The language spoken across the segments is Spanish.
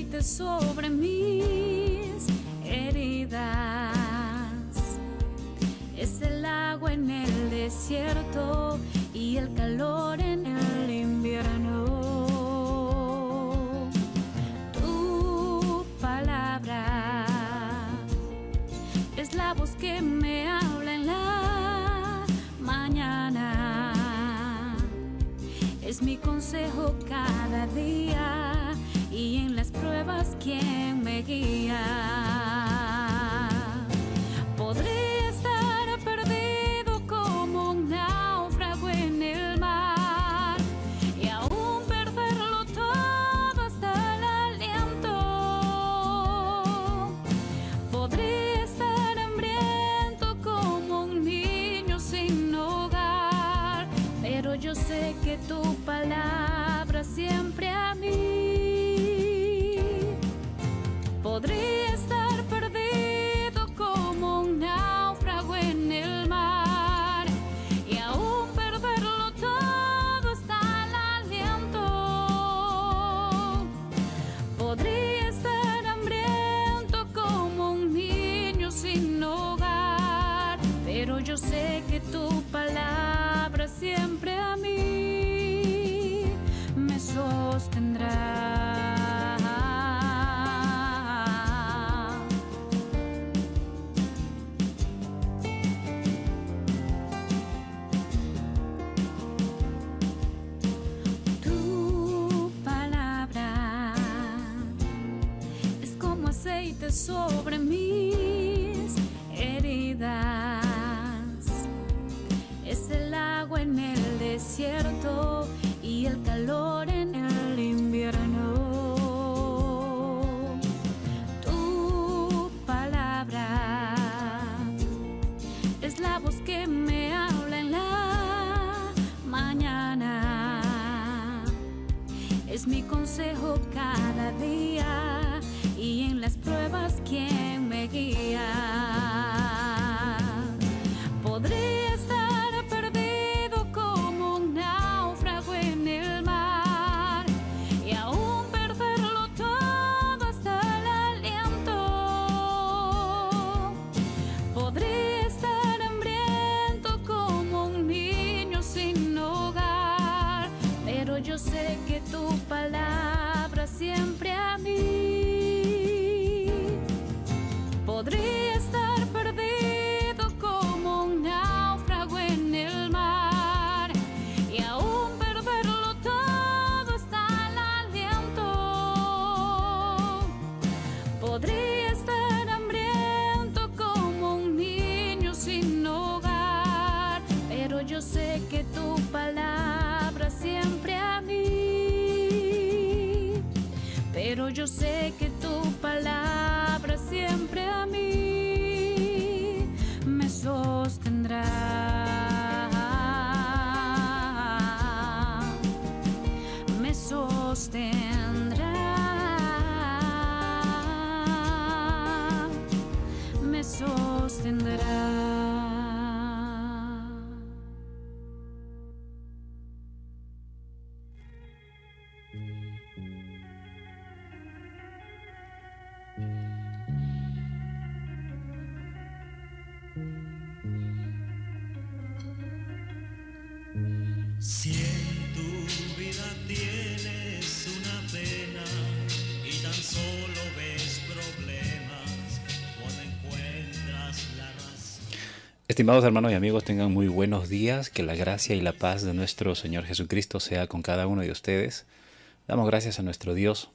aceite sobre mis heridas. Es el agua en el desierto y el calor en el invierno. Tu palabra es la voz que me habla en la mañana. Es mi consejo cada día y en las pruebas quien me guía. Podría estar perdido como un náufrago en el mar y aún perderlo todo hasta el aliento. Podría estar hambriento como un niño sin hogar, pero yo sé que tu palabra siempre a mí. Podría estar perdido como un náufrago en el mar y aún perderlo todo hasta el aliento. Podría estar hambriento como un niño sin hogar, pero yo sé que tu palabra siempre a mí me sostendrá. Tu palabra es como aceite sobre mis heridas. Es el agua en el desierto y el calor en el invierno. Tu palabra es la voz que me habla en la mañana. Es mi consejo cada día y en las pruebas quien me guía. Podría estar perdido como un náufrago en el mar y aún perderlo todo hasta el aliento. Podría estar hambriento como un niño sin hogar, pero yo sé que tu palabra siempre a mí. Podría estar perdido como un náufrago en el mar y aún perderlo todo hasta el aliento. Podría estar hambriento como un niño sin hogar, pero yo sé que tu palabra siempre a mí. Pero yo sé que tu palabra siempre a mí me sostendrá. Me sostendrá. Me sostendrá. Si en tu vida tienes una pena y tan solo ves problemas, cuando encuentras la razón. Estimados hermanos y amigos, tengan muy buenos días. Que la gracia y la paz de nuestro Señor Jesucristo sea con cada uno de ustedes. Damos gracias a nuestro Dios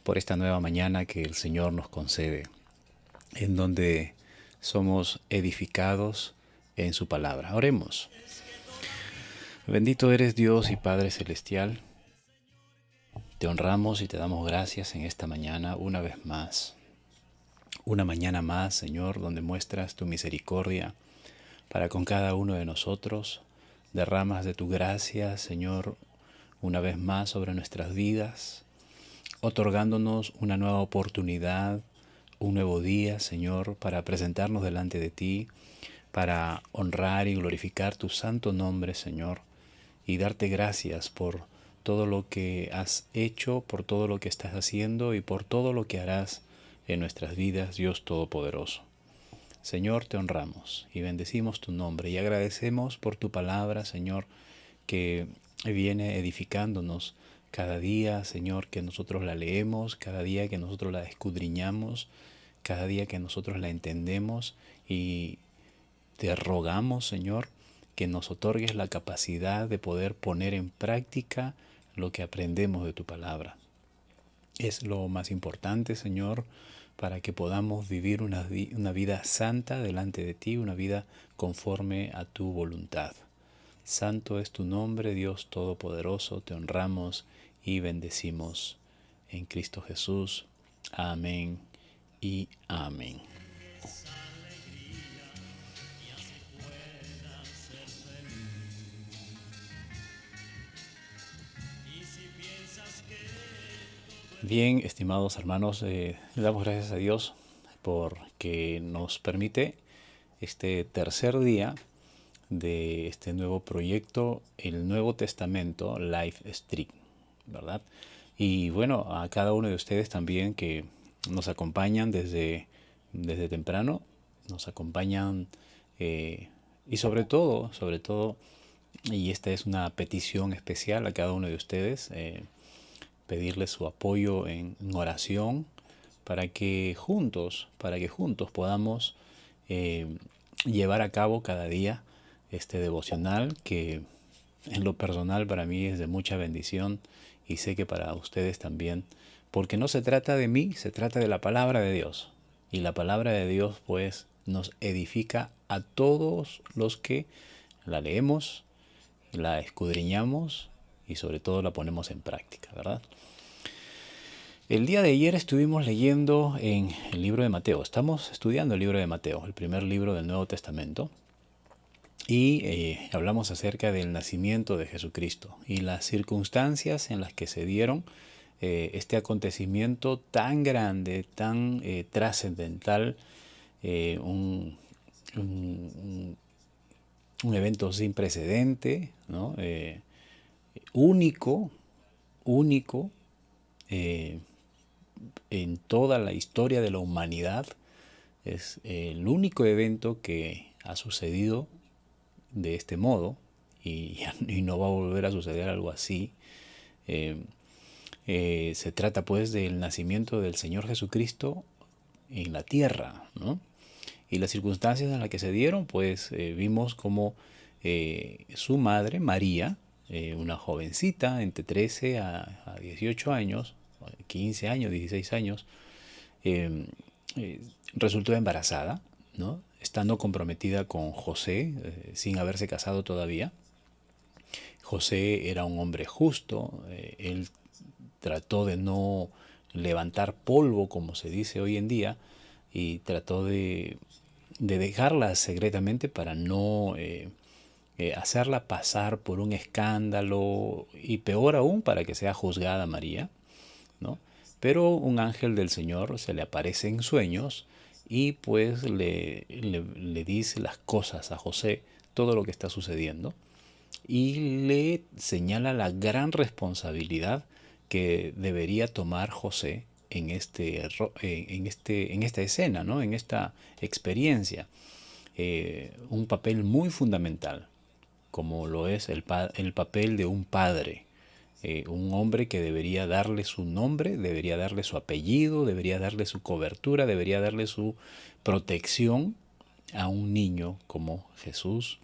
por esta nueva mañana que el Señor nos concede, en donde somos edificados en su palabra. Oremos. Bendito eres Dios y Padre Celestial. Te honramos y te damos gracias en esta mañana una vez más. Una mañana más, Señor, donde muestras tu misericordia para con cada uno de nosotros. Derramas de tu gracia, Señor, una vez más sobre nuestras vidas, otorgándonos una nueva oportunidad, un nuevo día, Señor, para presentarnos delante de ti, para honrar y glorificar tu santo nombre, Señor, y darte gracias por todo lo que has hecho, por todo lo que estás haciendo y por todo lo que harás en nuestras vidas, Dios Todopoderoso. Señor, te honramos y bendecimos tu nombre y agradecemos por tu palabra, Señor, que viene edificándonos cada día, Señor, que nosotros la leemos, cada día que nosotros la escudriñamos, cada día que nosotros la entendemos, y te rogamos, Señor, que nos otorgues la capacidad de poder poner en práctica lo que aprendemos de tu palabra. Es lo más importante, Señor, para que podamos vivir una vida santa delante de ti, una vida conforme a tu voluntad. Santo es tu nombre, Dios Todopoderoso, te honramos y bendecimos en Cristo Jesús. Amén y amén. Bien, estimados hermanos, le damos gracias a Dios porque nos permite este tercer día de este nuevo proyecto, el Nuevo Testamento Live Stream, ¿verdad? Y bueno, a cada uno de ustedes también que nos acompañan desde temprano, nos acompañan y sobre todo, y esta es una petición especial a cada uno de ustedes, pedirles su apoyo en oración para que juntos podamos llevar a cabo cada día este devocional que en lo personal para mí es de mucha bendición y sé que para ustedes también, porque no se trata de mí, se trata de la palabra de Dios, y la palabra de Dios pues nos edifica a todos los que la leemos, la escudriñamos y sobre todo la ponemos en práctica, ¿verdad? El día de ayer estuvimos leyendo en el libro de Mateo. Estamos estudiando el libro de Mateo, el primer libro del Nuevo Testamento. Y hablamos acerca del nacimiento de Jesucristo y las circunstancias en las que se dieron este acontecimiento tan grande, tan trascendental, un evento sin precedente, ¿no? Único en toda la historia de la humanidad. Es el único evento que ha sucedido de este modo y no va a volver a suceder algo así. Se trata pues del nacimiento del Señor Jesucristo en la tierra, ¿no? Y las circunstancias en las que se dieron, pues vimos como su madre, María, una jovencita entre 13 a 18 años, 15 años, 16 años, resultó embarazada, ¿no? Estando comprometida con José, sin haberse casado todavía. José era un hombre justo, él trató de no levantar polvo, como se dice hoy en día, y trató de dejarla secretamente para no hacerla pasar por un escándalo, y peor aún, para que sea juzgada María, ¿no? Pero un ángel del Señor se le aparece en sueños y pues le dice las cosas a José, todo lo que está sucediendo, y le señala la gran responsabilidad que debería tomar José en esta escena, ¿no? En esta experiencia, un papel muy fundamental, como lo es el papel de un padre, un hombre que debería darle su nombre, debería darle su apellido, debería darle su cobertura, debería darle su protección a un niño como Jesús.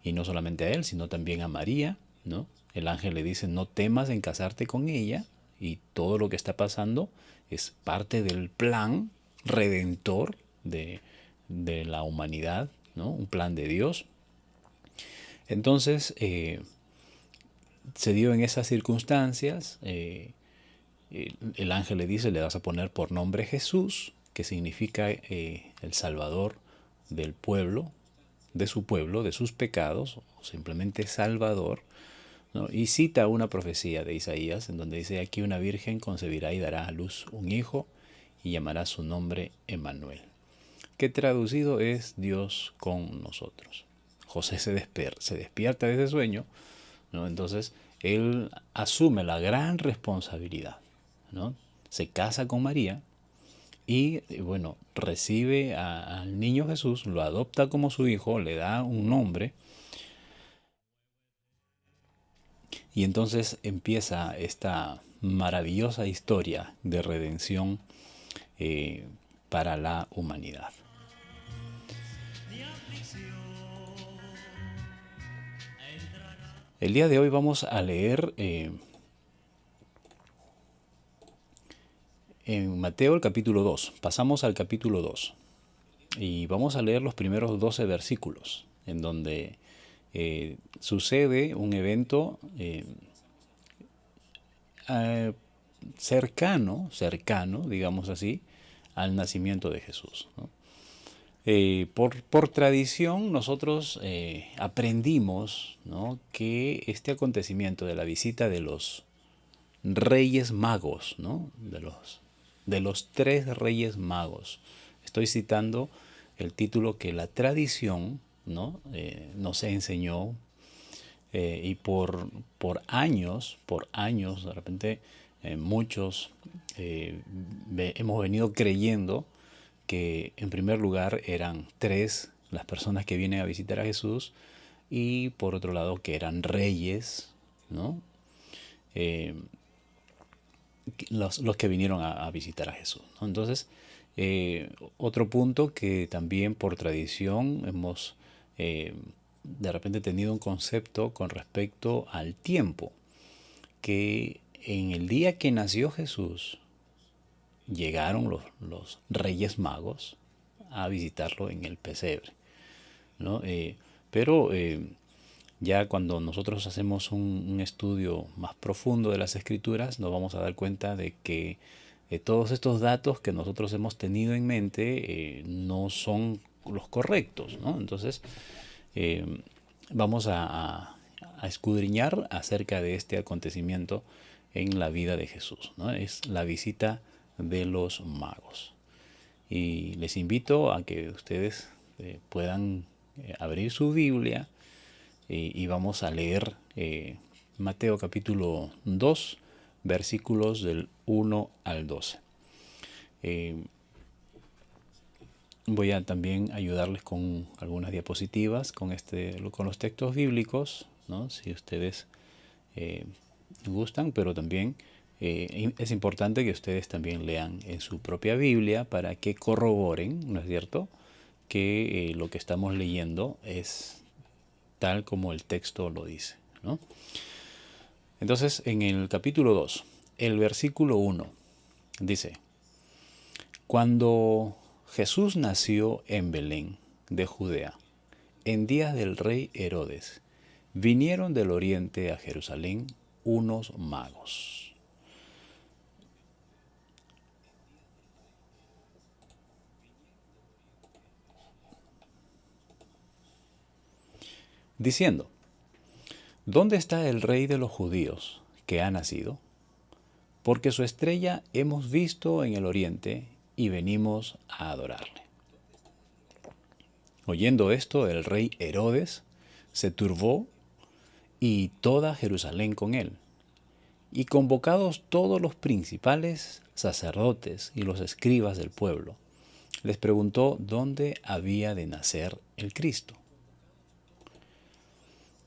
Y no solamente a él, sino también a María, ¿no? El ángel le dice, no temas en casarte con ella, y todo lo que está pasando es parte del plan redentor de la humanidad, ¿no? Un plan de Dios. Entonces, se dio en esas circunstancias, el ángel le dice, le vas a poner por nombre Jesús, que significa el Salvador del pueblo, de sus pecados, o simplemente Salvador, ¿no? Y cita una profecía de Isaías en donde dice, aquí una virgen concebirá y dará a luz un hijo y llamará su nombre Emmanuel, que traducido es Dios con nosotros. José se despierta de ese sueño, ¿no? Entonces él asume la gran responsabilidad, ¿no? Se casa con María y, bueno, recibe al niño Jesús, lo adopta como su hijo, le da un nombre y entonces empieza esta maravillosa historia de redención eh, para la humanidad. El día de hoy vamos a leer en Mateo el capítulo 2. Pasamos al capítulo 2 y vamos a leer los primeros 12 versículos en donde sucede un evento cercano, digamos así, al nacimiento de Jesús, ¿no? Por tradición nosotros aprendimos, ¿no?, que este acontecimiento de la visita de los reyes magos, ¿no?, de los 3 reyes magos, estoy citando el título que la tradición, ¿no?, nos enseñó, y por años, de repente muchos hemos venido creyendo que en primer lugar eran 3 las personas que vienen a visitar a Jesús y por otro lado que eran reyes, ¿no? Los que vinieron a visitar a Jesús, ¿no? Entonces, otro punto que también por tradición hemos de repente tenido un concepto con respecto al tiempo, que en el día que nació Jesús llegaron los reyes magos a visitarlo en el pesebre, ¿no? Pero ya cuando nosotros hacemos un estudio más profundo de las escrituras, nos vamos a dar cuenta de que todos estos datos que nosotros hemos tenido en mente no son los correctos, ¿no? Entonces, vamos a escudriñar acerca de este acontecimiento en la vida de Jesús, ¿no? Es la visita de los magos. Y les invito a que ustedes puedan abrir su Biblia y vamos a leer Mateo capítulo 2, versículos del 1 al 12. Voy a también ayudarles con algunas diapositivas con los textos bíblicos, ¿no?, si ustedes gustan, pero también es importante que ustedes también lean en su propia Biblia para que corroboren, ¿no es cierto?, que lo que estamos leyendo es tal como el texto lo dice, ¿no? Entonces, en el capítulo 2, el versículo 1 dice: Cuando Jesús nació en Belén de Judea, en días del rey Herodes, vinieron del oriente a Jerusalén unos magos. Diciendo: ¿Dónde está el rey de los judíos que ha nacido? Porque su estrella hemos visto en el oriente y venimos a adorarle. Oyendo esto, el rey Herodes se turbó y toda Jerusalén con él. Y convocados todos los principales sacerdotes y los escribas del pueblo, les preguntó dónde había de nacer el Cristo.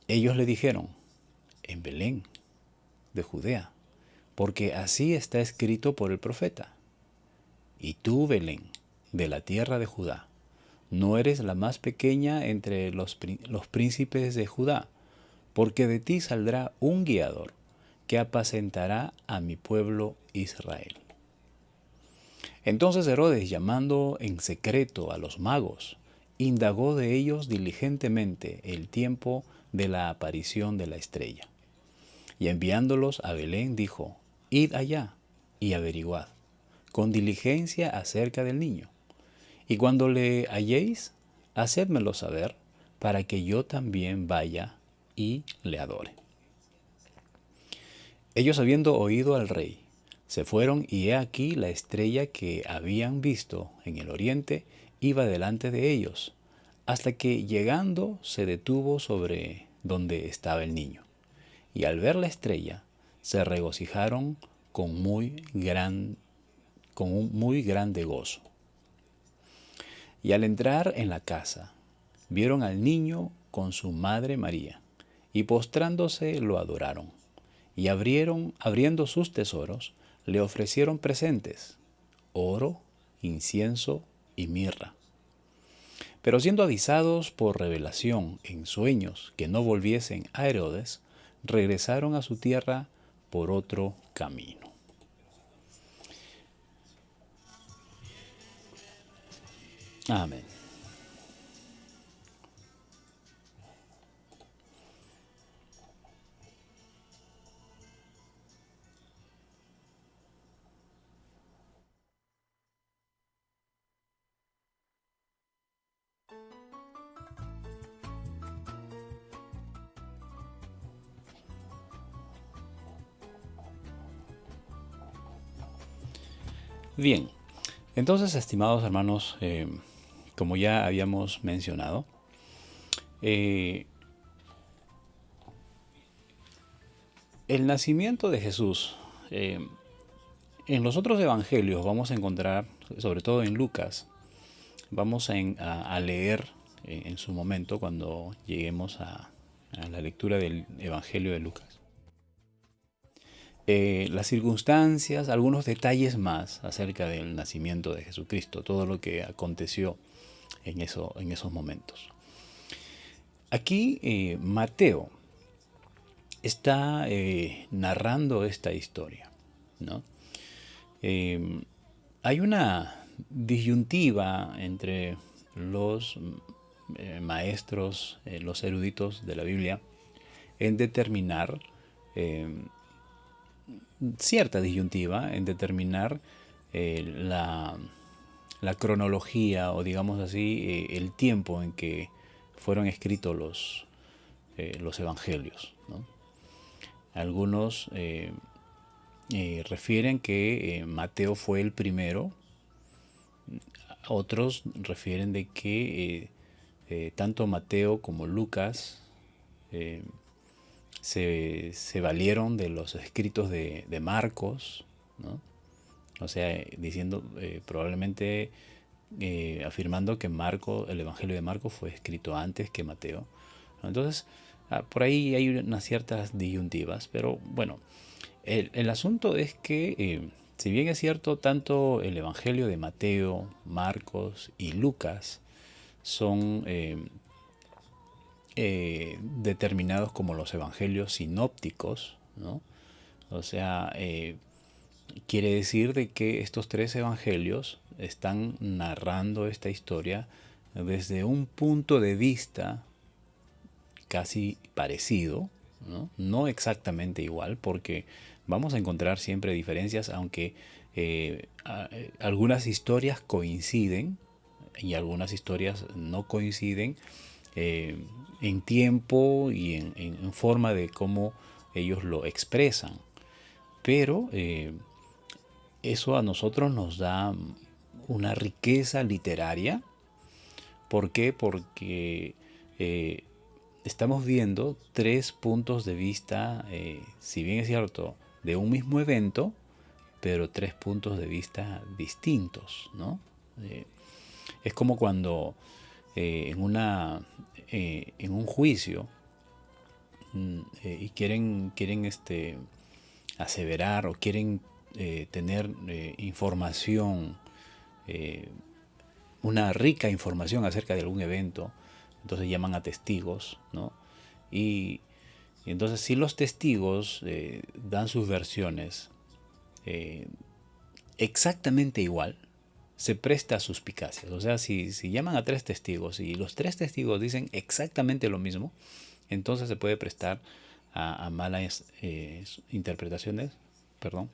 Ellos le dijeron: en Belén de Judea, porque así está escrito por el profeta. Y tú, Belén, de la tierra de Judá, no eres la más pequeña entre los príncipes de Judá, porque de ti saldrá un guiador que apacentará a mi pueblo Israel. Entonces Herodes, llamando en secreto a los magos, indagó de ellos diligentemente el tiempo de la aparición de la estrella. Y enviándolos a Belén dijo: id allá y averiguad con diligencia acerca del niño. Y cuando le halléis, hacedmelo saber, para que yo también vaya y le adore. Ellos, habiendo oído al rey, se fueron, y he aquí la estrella que habían visto en el oriente iba delante de ellos, hasta que llegando se detuvo sobre donde estaba el niño. y al ver la estrella se regocijaron con un muy grande gozo. Y al entrar en la casa, vieron al niño con su madre María, y postrándose lo adoraron. Y abriendo sus tesoros, le ofrecieron presentes, oro, incienso y mirra. Pero siendo avisados por revelación en sueños que no volviesen a Herodes, regresaron a su tierra por otro camino. Amén. Bien, entonces, estimados hermanos, como ya habíamos mencionado, el nacimiento de Jesús, en los otros evangelios vamos a encontrar, sobre todo en Lucas, vamos a leer en su momento cuando lleguemos a la lectura del Evangelio de Lucas. Las circunstancias, algunos detalles más acerca del nacimiento de Jesucristo, todo lo que aconteció en esos momentos. Aquí Mateo está narrando esta historia, ¿no? Hay una disyuntiva entre los maestros, los eruditos de la Biblia, en determinar cierta disyuntiva en determinar la cronología o digamos así el tiempo en que fueron escritos los evangelios, ¿no? Algunos refieren que Mateo fue el primero, otros refieren de que tanto Mateo como Lucas se valieron de los escritos de Marcos, ¿no? O sea, diciendo probablemente afirmando que el Evangelio de Marcos fue escrito antes que Mateo, ¿no? Entonces, por ahí hay unas ciertas disyuntivas, pero bueno, el asunto es que, si bien es cierto, tanto el Evangelio de Mateo, Marcos y Lucas son determinados como los evangelios sinópticos, ¿no? O sea, quiere decir de que estos tres evangelios están narrando esta historia desde un punto de vista casi parecido, ¿no? No exactamente igual, porque vamos a encontrar siempre diferencias, aunque algunas historias coinciden y algunas historias no coinciden en tiempo y en forma de cómo ellos lo expresan. Pero eso a nosotros nos da una riqueza literaria. ¿Por qué? Porque estamos viendo tres puntos de vista, si bien es cierto, de un mismo evento, pero tres puntos de vista distintos, ¿no? Es como cuando en un juicio y quieren aseverar o quieren tener información, una rica información acerca de algún evento, entonces llaman a testigos, ¿no? Y entonces si los testigos dan sus versiones exactamente igual, se presta a suspicacias. O sea, si llaman a tres testigos y los tres testigos dicen exactamente lo mismo, entonces se puede prestar a malas interpretaciones. Perdón.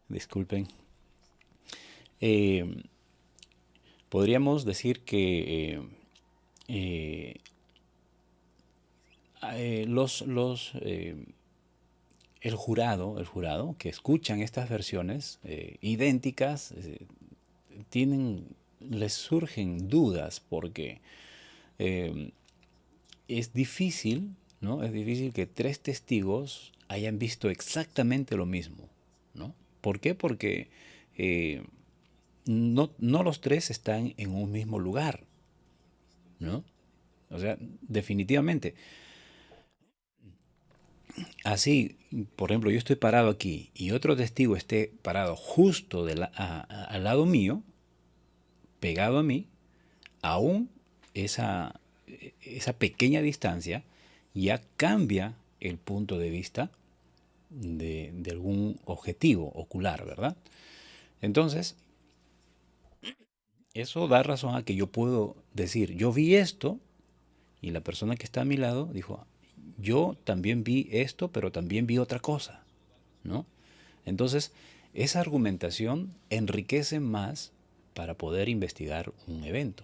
Disculpen. Podríamos decir que el jurado que escuchan estas versiones idénticas, les surgen dudas porque eh, es difícil, ¿no? Es difícil que tres testigos hayan visto exactamente lo mismo, ¿no? ¿Por qué? Porque eh, no los tres están en un mismo lugar, ¿no? O sea, definitivamente. Así, por ejemplo, yo estoy parado aquí y otro testigo esté parado justo al lado mío, pegado a mí, aún esa, esa pequeña distancia ya cambia el punto de vista de algún objetivo ocular, ¿verdad? Entonces, eso da razón a que yo puedo decir, yo vi esto y la persona que está a mi lado dijo, yo también vi esto, pero también vi otra cosa, ¿no? Entonces, esa argumentación enriquece más para poder investigar un evento.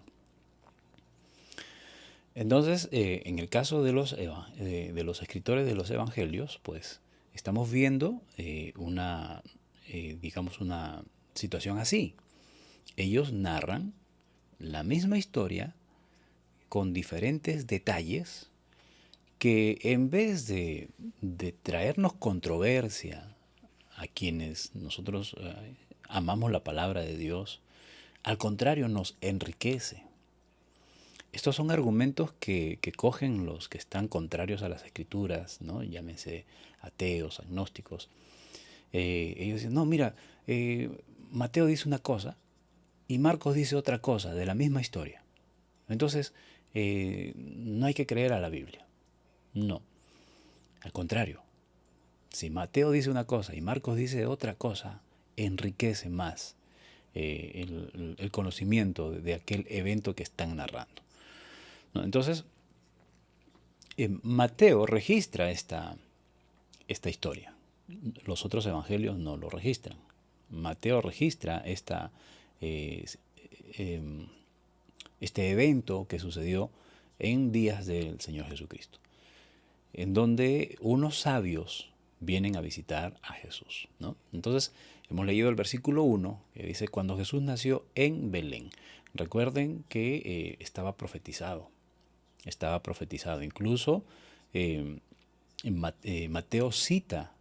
Entonces, en el caso de los escritores de los evangelios, pues estamos viendo digamos, una situación así. Ellos narran la misma historia con diferentes detalles que en vez de traernos controversia a quienes nosotros amamos la palabra de Dios, al contrario nos enriquece. Estos son argumentos que cogen los que están contrarios a las escrituras, ¿no? Llámense ateos, agnósticos. Ellos dicen, no, mira, Mateo dice una cosa y Marcos dice otra cosa de la misma historia. Entonces, no hay que creer a la Biblia. No, al contrario. Si Mateo dice una cosa y Marcos dice otra cosa, enriquece más el conocimiento de aquel evento que están narrando, ¿no? Entonces, Mateo registra esta historia. Los otros evangelios no lo registran. Mateo registra eh, em, este evento que sucedió en días del Señor Jesucristo, en donde unos sabios vienen a visitar a Jesús, ¿no? Entonces, hemos leído el versículo 1, que dice, cuando Jesús nació en Belén. Recuerden que estaba profetizado. Incluso Mateo cita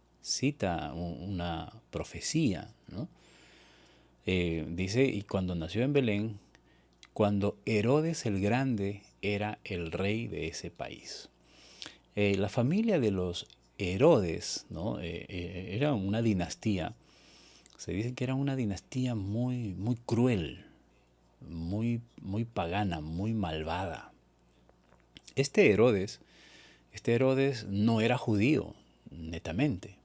una profecía, ¿no? Dice, y cuando nació en Belén, cuando Herodes el Grande era el rey de ese país. La familia de los Herodes, ¿no? Era una dinastía, se dice que era una dinastía muy, muy cruel, muy pagana, muy malvada. Este Herodes no era judío, netamente.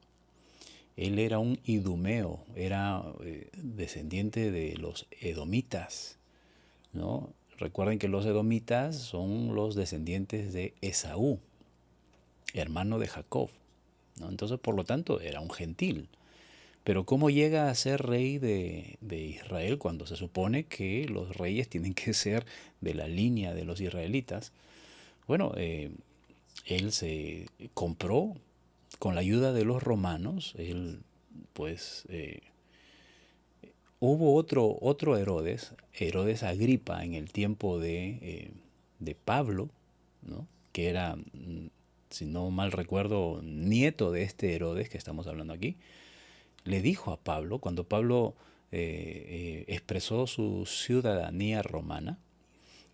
Él era un idumeo, era descendiente de los edomitas, ¿no? Recuerden que los edomitas son los descendientes de Esaú, hermano de Jacob, ¿no? Entonces, por lo tanto, era un gentil. Pero ¿cómo llega a ser rey de Israel cuando se supone que los reyes tienen que ser de la línea de los israelitas? Bueno, él se compró con la ayuda de los romanos. Él, pues, hubo otro Herodes, Herodes Agripa, en el tiempo de Pablo, ¿no? Que era, si no mal recuerdo, nieto de este Herodes que estamos hablando aquí. Le dijo a Pablo, cuando Pablo expresó su ciudadanía romana,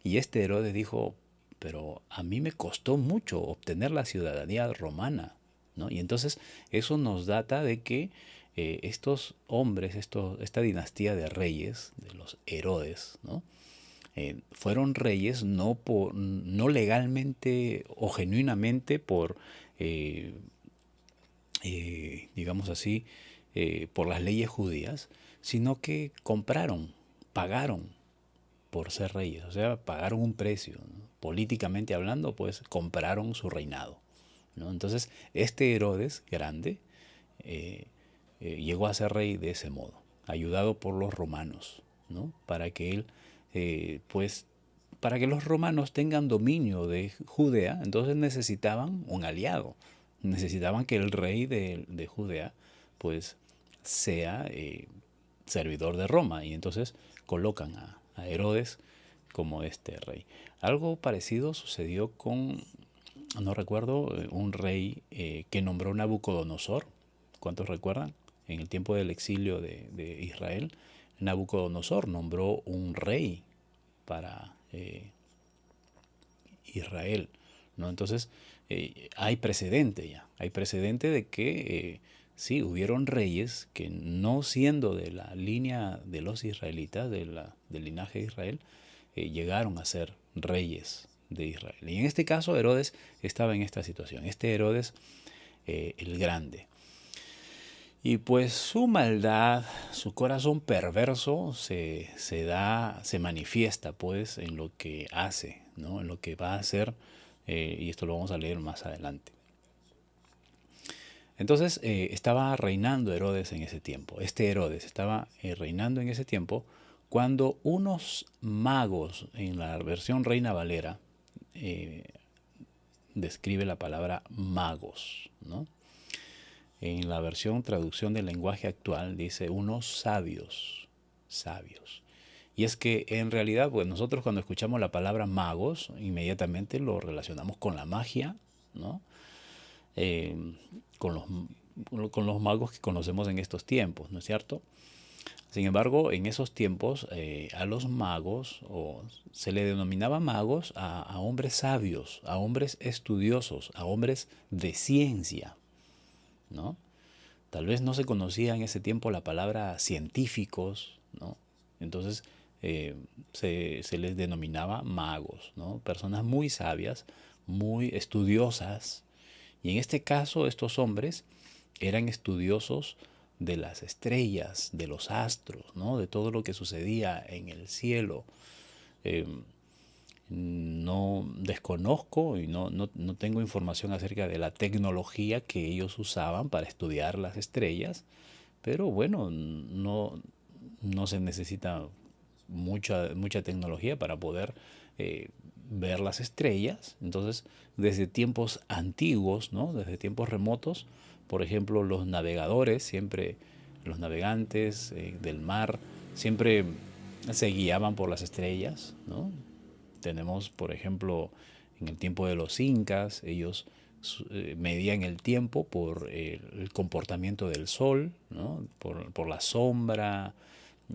y este Herodes dijo, pero a mí me costó mucho obtener la ciudadanía romana, ¿no? Y entonces eso nos data de que estos hombres, esta dinastía de reyes, de los Herodes, ¿no? Fueron reyes no legalmente o genuinamente digamos así, por las leyes judías, sino que pagaron por ser reyes, o sea, pagaron un precio, ¿no? Políticamente hablando, pues compraron su reinado, ¿no? Entonces, este Herodes grande llegó a ser rey de ese modo, ayudado por los romanos, ¿no? Para que él, pues, para que los romanos tengan dominio de Judea, entonces necesitaban un aliado, necesitaban que el rey de Judea, pues, sea servidor de Roma, y entonces colocan a Herodes como este rey. Algo parecido sucedió con, no recuerdo, un rey que nombró Nabucodonosor. ¿Cuántos recuerdan? En el tiempo del exilio de Israel, Nabucodonosor nombró un rey para Israel, ¿no? Entonces, hay precedente ya, hay precedente de que sí, hubieron reyes que no siendo de la línea de los israelitas, del linaje de Israel, llegaron a ser reyes de Israel. Y en este caso Herodes estaba en esta situación, este Herodes el Grande. Y pues su maldad, su corazón perverso se manifiesta pues en lo que hace, ¿no? En lo que va a hacer, y esto lo vamos a leer más adelante. Entonces estaba reinando Herodes en ese tiempo. Este Herodes estaba reinando en ese tiempo cuando unos magos, en la versión Reina Valera, describe la palabra magos, ¿no? En la versión traducción del lenguaje actual dice unos sabios, sabios. Y es que en realidad, pues nosotros cuando escuchamos la palabra magos, inmediatamente lo relacionamos con la magia, ¿no? Eh, con los magos que conocemos en estos tiempos, ¿no es cierto? Sin embargo, en esos tiempos a los magos, o se le denominaba magos a hombres sabios, a hombres estudiosos, a hombres de ciencia, ¿no? Tal vez no se conocía en ese tiempo la palabra científicos, ¿no? Entonces se les denominaba magos, ¿no? Personas muy sabias, muy estudiosas. Y en este caso estos hombres eran estudiosos de las estrellas, de los astros, ¿no? De todo lo que sucedía en el cielo. Eh, no desconozco y no tengo información acerca de la tecnología que ellos usaban para estudiar las estrellas, pero bueno, no se necesita mucha tecnología para poder ver las estrellas. Entonces, desde tiempos antiguos, ¿no? Desde tiempos remotos, por ejemplo, los navegadores, siempre los navegantes del mar, siempre se guiaban por las estrellas, ¿no? Tenemos, por ejemplo, en el tiempo de los incas, ellos medían el tiempo por el comportamiento del sol, ¿no? Por la sombra,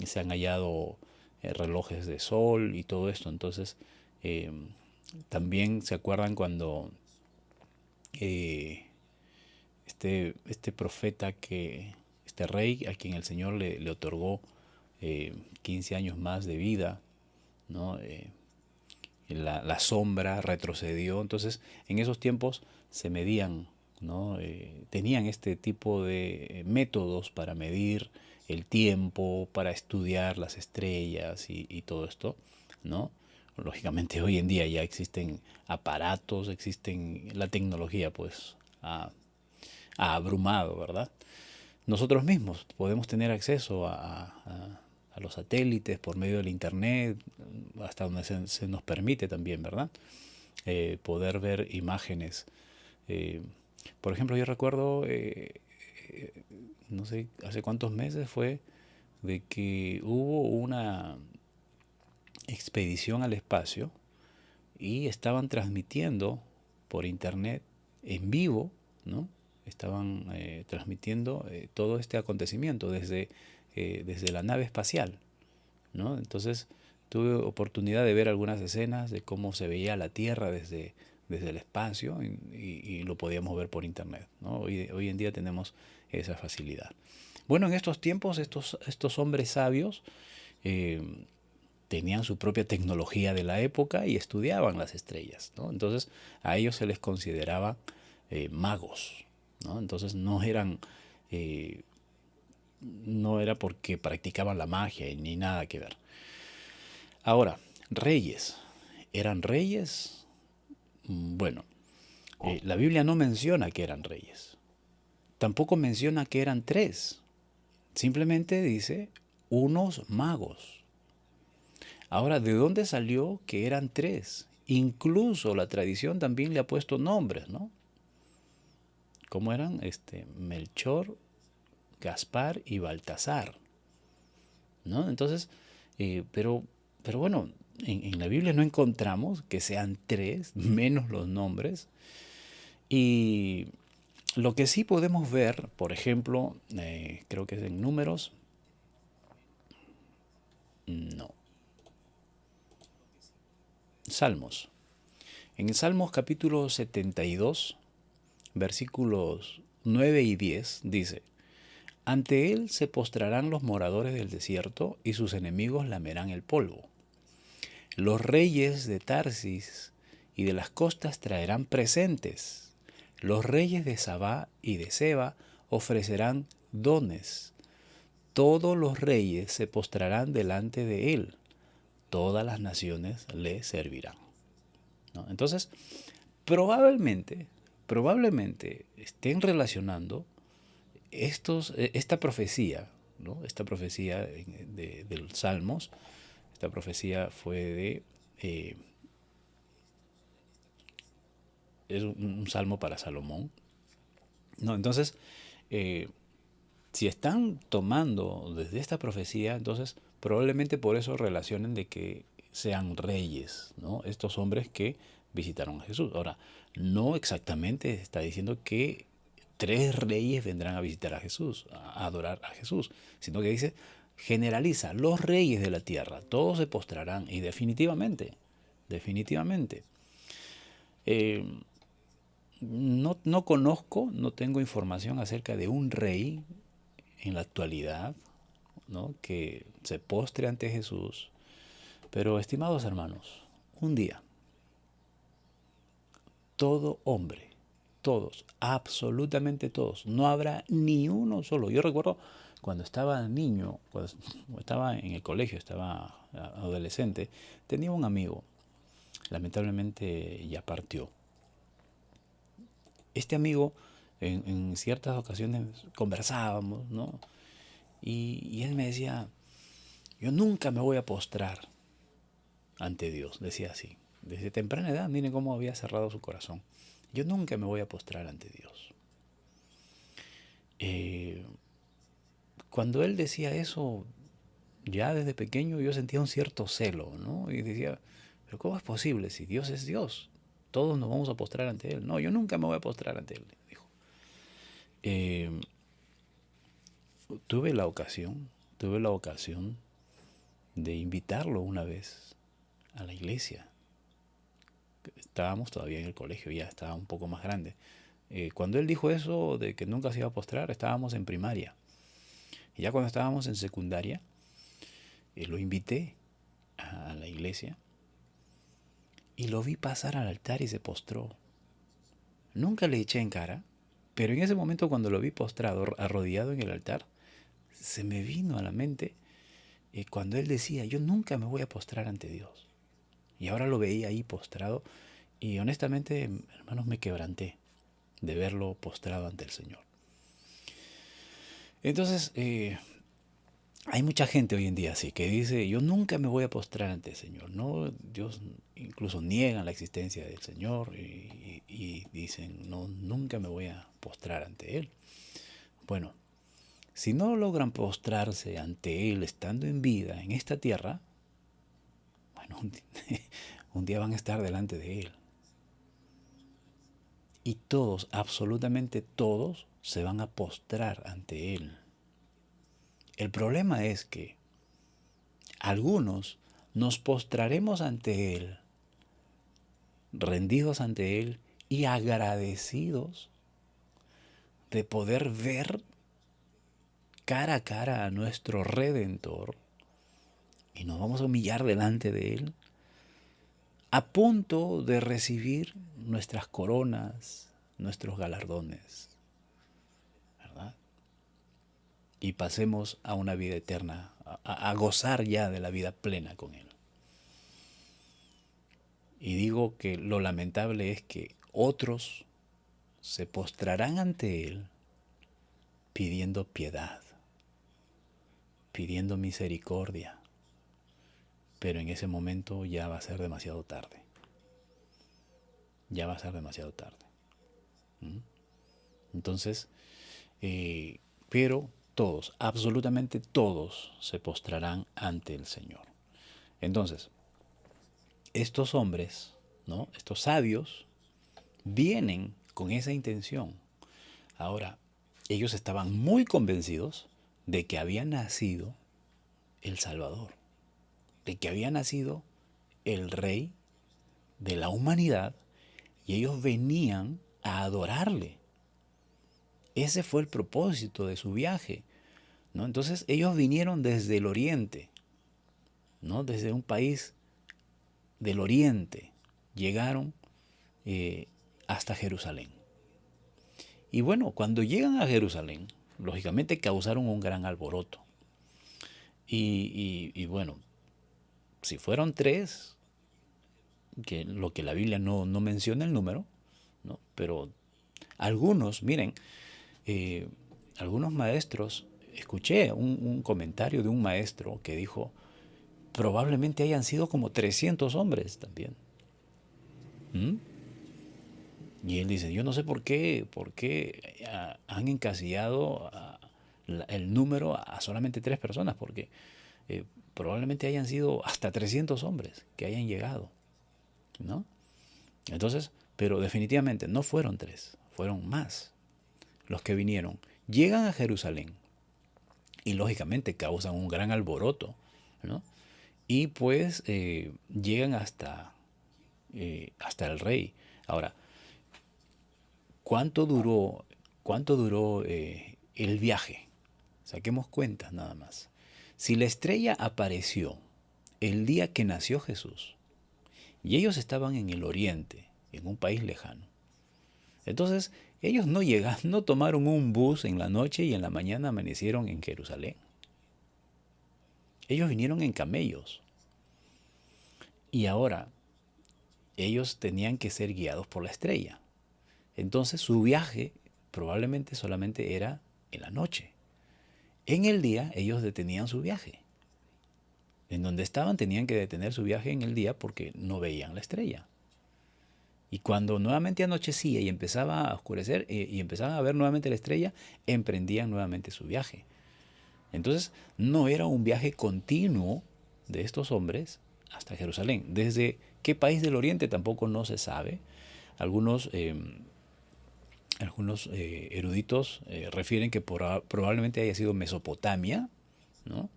se han hallado relojes de sol y todo esto. Entonces, también se acuerdan cuando este profeta, este rey a quien el Señor le otorgó 15 años más de vida, ¿no? La sombra retrocedió. Entonces, en esos tiempos se medían, ¿no? Tenían este tipo de métodos para medir el tiempo, para estudiar las estrellas y todo esto, ¿no? Lógicamente hoy en día ya existen aparatos, la tecnología pues ha abrumado, ¿verdad? Nosotros mismos podemos tener acceso a los satélites por medio del internet, hasta donde se nos permite también, ¿verdad? Poder ver imágenes. Por ejemplo, yo recuerdo, no sé hace cuántos meses fue, de que hubo una expedición al espacio y estaban transmitiendo por internet en vivo, ¿no? Estaban transmitiendo todo este acontecimiento desde la nave espacial, ¿no? Entonces tuve oportunidad de ver algunas escenas de cómo se veía la Tierra desde el espacio y lo podíamos ver por internet, ¿no? Hoy en día tenemos esa facilidad. Bueno, en estos tiempos estos hombres sabios tenían su propia tecnología de la época y estudiaban las estrellas, ¿no? Entonces a ellos se les consideraba magos, ¿no? Entonces no era porque practicaban la magia ni nada que ver. Ahora, reyes. ¿Eran reyes? Bueno, la Biblia no menciona que eran reyes. Tampoco menciona que eran tres. Simplemente dice unos magos. Ahora, ¿de dónde salió que eran tres? Incluso la tradición también le ha puesto nombres, ¿no? ¿Cómo eran? Melchor, Gaspar y Baltasar, ¿no? Entonces, pero bueno, en la Biblia no encontramos que sean tres, menos los nombres. Y lo que sí podemos ver, por ejemplo, creo que es en Números, no, Salmos. En Salmos capítulo 72, versículos 9 y 10, dice: Ante él se postrarán los moradores del desierto y sus enemigos lamerán el polvo. Los reyes de Tarsis y de las costas traerán presentes. Los reyes de Sabá y de Seba ofrecerán dones. Todos los reyes se postrarán delante de él. Todas las naciones le servirán. ¿No? Entonces, probablemente estén relacionando esta profecía, ¿no? Esta profecía de los Salmos. Esta profecía fue es un salmo para Salomón, ¿no? Entonces, si están tomando desde esta profecía, entonces probablemente por eso relacionen de que sean reyes, ¿no? Estos hombres que visitaron a Jesús. Ahora, no exactamente está diciendo que tres reyes vendrán a visitar a Jesús, a adorar a Jesús, sino que dice, generaliza, los reyes de la tierra, todos se postrarán, y definitivamente, no conozco, no tengo información acerca de un rey en la actualidad, ¿no?, que se postre ante Jesús. Pero, estimados hermanos, un día, todo hombre, todos, absolutamente todos, no habrá ni uno solo. Yo recuerdo cuando estaba niño, cuando estaba en el colegio, estaba adolescente, tenía un amigo, lamentablemente ya partió. Este amigo, en ciertas ocasiones conversábamos, ¿no? Y él me decía, yo nunca me voy a postrar ante Dios, decía así. Desde temprana edad, miren cómo había cerrado su corazón. Yo nunca me voy a postrar ante Dios. Cuando él decía eso, ya desde pequeño yo sentía un cierto celo, ¿no? Y decía, pero ¿cómo es posible si Dios es Dios? Todos nos vamos a postrar ante Él. No, yo nunca me voy a postrar ante Él, dijo. Tuve la ocasión de invitarlo una vez a la iglesia. Estábamos todavía en el colegio, ya estaba un poco más grande. Cuando él dijo eso de que nunca se iba a postrar, estábamos en primaria. Y ya cuando estábamos en secundaria, lo invité a la iglesia y lo vi pasar al altar y se postró. Nunca le eché en cara, pero en ese momento cuando lo vi postrado, arrodillado en el altar, se me vino a la mente cuando él decía, yo nunca me voy a postrar ante Dios. Y ahora lo veía ahí postrado y honestamente, hermanos, me quebranté de verlo postrado ante el Señor. Entonces, hay mucha gente hoy en día así que dice, yo nunca me voy a postrar ante el Señor, ¿no? Dios incluso niegan la existencia del Señor y dicen, no, nunca me voy a postrar ante Él. Bueno, si no logran postrarse ante Él estando en vida en esta tierra, bueno, un día van a estar delante de Él. Y todos, absolutamente todos, se van a postrar ante Él. El problema es que algunos nos postraremos ante Él, rendidos ante Él y agradecidos de poder ver cara a cara a nuestro Redentor, y nos vamos a humillar delante de Él, a punto de recibir nuestras coronas, nuestros galardones, ¿verdad? Y pasemos a una vida eterna, a gozar ya de la vida plena con Él. Y digo que lo lamentable es que otros se postrarán ante Él pidiendo piedad, pidiendo misericordia, pero en ese momento ya va a ser demasiado tarde. Ya va a ser demasiado tarde. Entonces, pero todos, absolutamente todos, se postrarán ante el Señor. Entonces, estos hombres, ¿no? Estos sabios, vienen con esa intención. Ahora, ellos estaban muy convencidos de que había nacido el Salvador, de que había nacido el Rey de la humanidad, y ellos venían a adorarle. Ese fue el propósito de su viaje, ¿no? Entonces ellos vinieron desde el oriente, ¿no? Desde un país del oriente, llegaron hasta Jerusalén. Y bueno, cuando llegan a Jerusalén, lógicamente causaron un gran alboroto. Y bueno, si fueron tres, que lo que la Biblia no menciona el número, ¿no? Pero algunos, miren, algunos maestros, escuché un comentario de un maestro que dijo, probablemente hayan sido como 300 hombres también. ¿Mm? Y él dice, yo no sé por qué han encasillado el número a solamente 3 personas, porque probablemente hayan sido hasta 300 hombres que hayan llegado, ¿no? Entonces, pero definitivamente no fueron 3, fueron más los que vinieron. Llegan a Jerusalén y lógicamente causan un gran alboroto, ¿no? Y pues llegan hasta el rey. Ahora, ¿cuánto duró el viaje? Saquemos cuentas nada más. Si la estrella apareció el día que nació Jesús y ellos estaban en el oriente, en un país lejano, entonces ellos no tomaron un bus en la noche y en la mañana amanecieron en Jerusalén. Ellos vinieron en camellos. Y ahora ellos tenían que ser guiados por la estrella. Entonces su viaje probablemente solamente era en la noche. En el día ellos detenían su viaje. En donde estaban tenían que detener su viaje en el día porque no veían la estrella. Y cuando nuevamente anochecía y empezaba a oscurecer y empezaban a ver nuevamente la estrella, emprendían nuevamente su viaje. Entonces no era un viaje continuo de estos hombres hasta Jerusalén. ¿Desde qué país del oriente? Tampoco no se sabe. Algunos eruditos refieren que probablemente haya sido Mesopotamia, ¿no?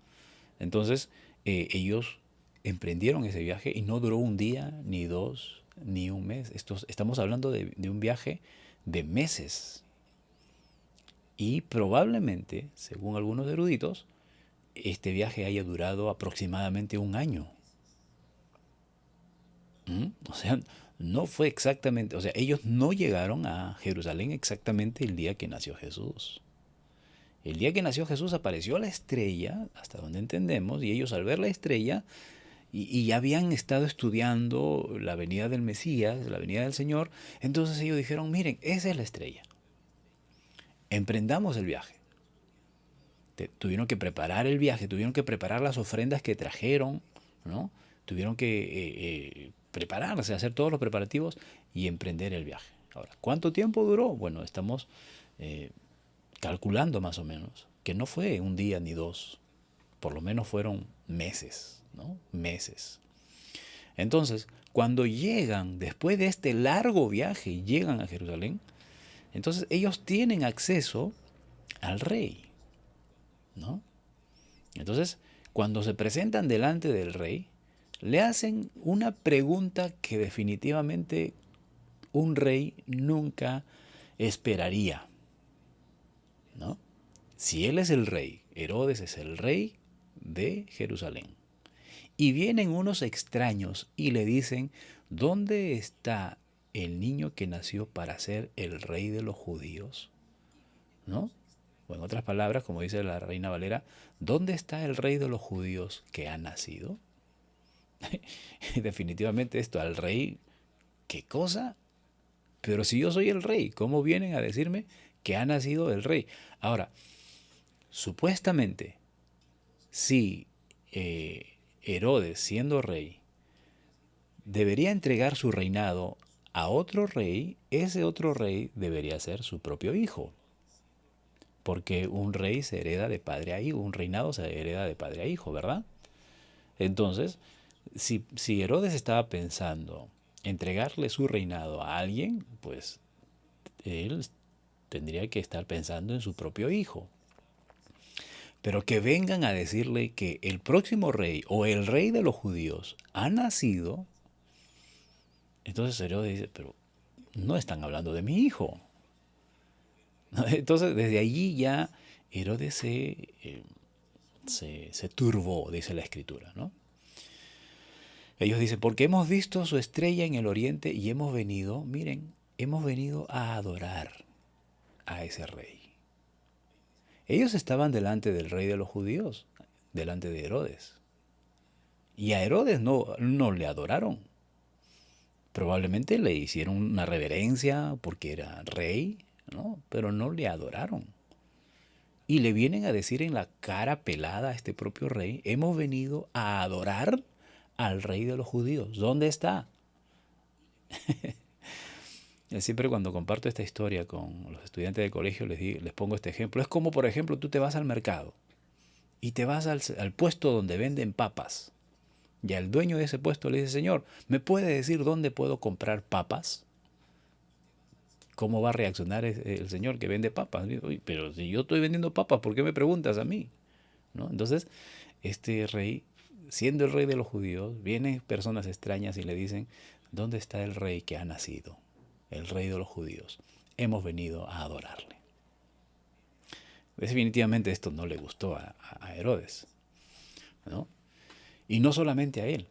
Entonces ellos emprendieron ese viaje y no duró un día, ni 2, ni un mes. Estamos hablando de un viaje de meses. Y probablemente, según algunos eruditos, este viaje haya durado aproximadamente un año. O sea, no fue exactamente, o sea, ellos no llegaron a Jerusalén exactamente el día que nació Jesús. El día que nació Jesús apareció la estrella, hasta donde entendemos, y ellos al ver la estrella, y ya habían estado estudiando la venida del Mesías, la venida del Señor, entonces ellos dijeron, miren, esa es la estrella. Emprendamos el viaje. Tuvieron que preparar el viaje, tuvieron que preparar las ofrendas que trajeron, ¿no? Tuvieron que prepararse, hacer todos los preparativos y emprender el viaje. Ahora, ¿cuánto tiempo duró? Bueno, estamos calculando más o menos que no fue un día ni 2, por lo menos fueron meses, ¿no? Meses. Entonces, cuando llegan, después de este largo viaje, llegan a Jerusalén, entonces ellos tienen acceso al rey, ¿no? Entonces, cuando se presentan delante del rey, le hacen una pregunta que definitivamente un rey nunca esperaría, ¿no? Si él es el rey, Herodes es el rey de Jerusalén, y vienen unos extraños y le dicen, ¿dónde está el niño que nació para ser el rey de los judíos? ¿No? O en otras palabras, como dice la Reina Valera, ¿dónde está el rey de los judíos que ha nacido? Definitivamente esto, al rey, ¿qué cosa? Pero si yo soy el rey, ¿cómo vienen a decirme que ha nacido el rey? Ahora, supuestamente, si Herodes, siendo rey, debería entregar su reinado a otro rey, ese otro rey debería ser su propio hijo. Porque un rey se hereda de padre a hijo, un reinado se hereda de padre a hijo, ¿verdad? Entonces, Si Herodes estaba pensando entregarle su reinado a alguien, pues él tendría que estar pensando en su propio hijo. Pero que vengan a decirle que el próximo rey o el rey de los judíos ha nacido, entonces Herodes dice, pero no están hablando de mi hijo. Entonces desde allí ya Herodes se turbó, dice la escritura, ¿no? Ellos dicen, porque hemos visto su estrella en el oriente y hemos venido, miren, hemos venido a adorar a ese rey. Ellos estaban delante del rey de los judíos, delante de Herodes. Y a Herodes no le adoraron. Probablemente le hicieron una reverencia porque era rey, ¿no? Pero no le adoraron. Y le vienen a decir en la cara pelada a este propio rey, hemos venido a adorar al rey de los judíos. ¿Dónde está? Siempre cuando comparto esta historia con los estudiantes del colegio les pongo este ejemplo. Es como, por ejemplo, tú te vas al mercado y te vas al puesto donde venden papas. Y al dueño de ese puesto le dice, señor, ¿me puede decir dónde puedo comprar papas? ¿Cómo va a reaccionar el señor que vende papas? Uy, pero si yo estoy vendiendo papas, ¿por qué me preguntas a mí? ¿No? Entonces, este rey, siendo el rey de los judíos, vienen personas extrañas y le dicen, ¿dónde está el rey que ha nacido? El rey de los judíos. Hemos venido a adorarle. Definitivamente esto no le gustó a Herodes, ¿no? Y no solamente a él,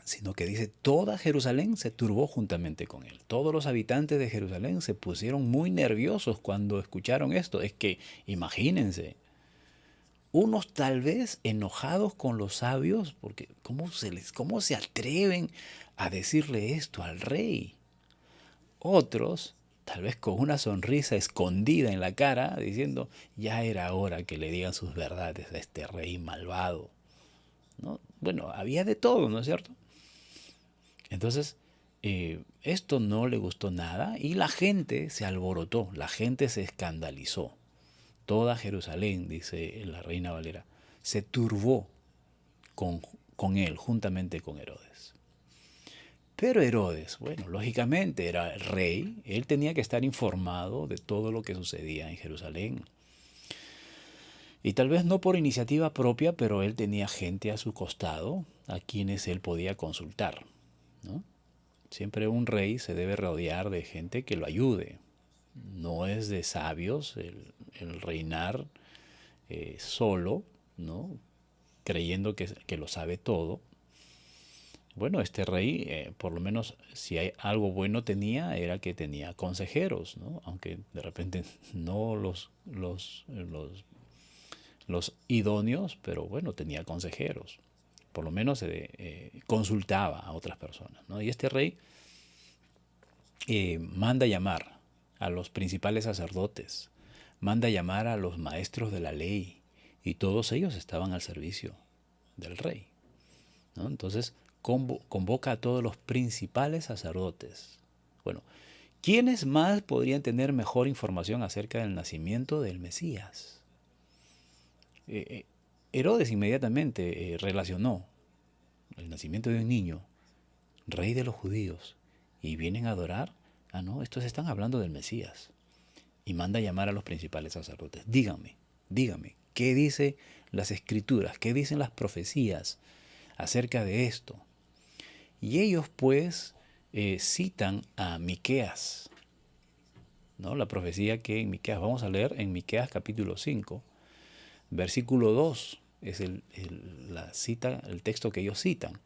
sino que dice, toda Jerusalén se turbó juntamente con él. Todos los habitantes de Jerusalén se pusieron muy nerviosos cuando escucharon esto. Es que, imagínense, unos tal vez enojados con los sabios, porque ¿cómo se atreven a decirle esto al rey? Otros, tal vez con una sonrisa escondida en la cara, diciendo, ya era hora que le digan sus verdades a este rey malvado, ¿no? Bueno, había de todo, ¿no es cierto? Entonces, esto no le gustó nada y la gente se alborotó, la gente se escandalizó. Toda Jerusalén, dice la Reina Valera, se turbó con él, juntamente con Herodes. Pero Herodes, bueno, lógicamente era el rey, él tenía que estar informado de todo lo que sucedía en Jerusalén. Y tal vez no por iniciativa propia, pero él tenía gente a su costado a quienes él podía consultar, ¿no? Siempre un rey se debe rodear de gente que lo ayude. No es de sabios el reinar solo, ¿no? Creyendo que lo sabe todo. Bueno, este rey, por lo menos si hay algo bueno tenía, era que tenía consejeros, ¿no? Aunque de repente no los idóneos, pero bueno, tenía consejeros. Por lo menos consultaba a otras personas, ¿no? Y este rey manda llamar a los principales sacerdotes, manda llamar a los maestros de la ley, y todos ellos estaban al servicio del rey, ¿no? Entonces convoca a todos los principales sacerdotes. Bueno, ¿quiénes más podrían tener mejor información acerca del nacimiento del Mesías? Herodes inmediatamente relacionó el nacimiento de un niño, rey de los judíos, y vienen a adorar. Ah, no, estos están hablando del Mesías. Y manda a llamar a los principales sacerdotes. Díganme, ¿qué dicen las escrituras? ¿Qué dicen las profecías acerca de esto? Y ellos pues citan a Miqueas, ¿no? La profecía que en Miqueas, vamos a leer en Miqueas capítulo 5, versículo 2, es la cita, el texto que ellos citan.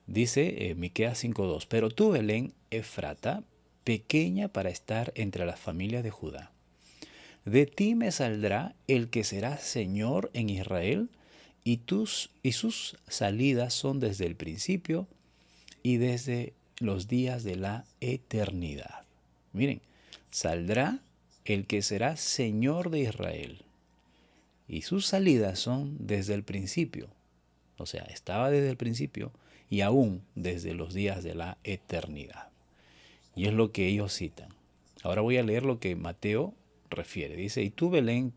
Dice Miqueas 5:2, pero tú, Belén Efrata, pequeña para estar entre las familias de Judá, de ti me saldrá el que será Señor en Israel, y sus salidas son desde el principio y desde los días de la eternidad. Miren, saldrá el que será Señor de Israel, y sus salidas son desde el principio. O sea, estaba desde el principio y aún desde los días de la eternidad. Y es lo que ellos citan. Ahora voy a leer lo que Mateo refiere. Dice, y tú, Belén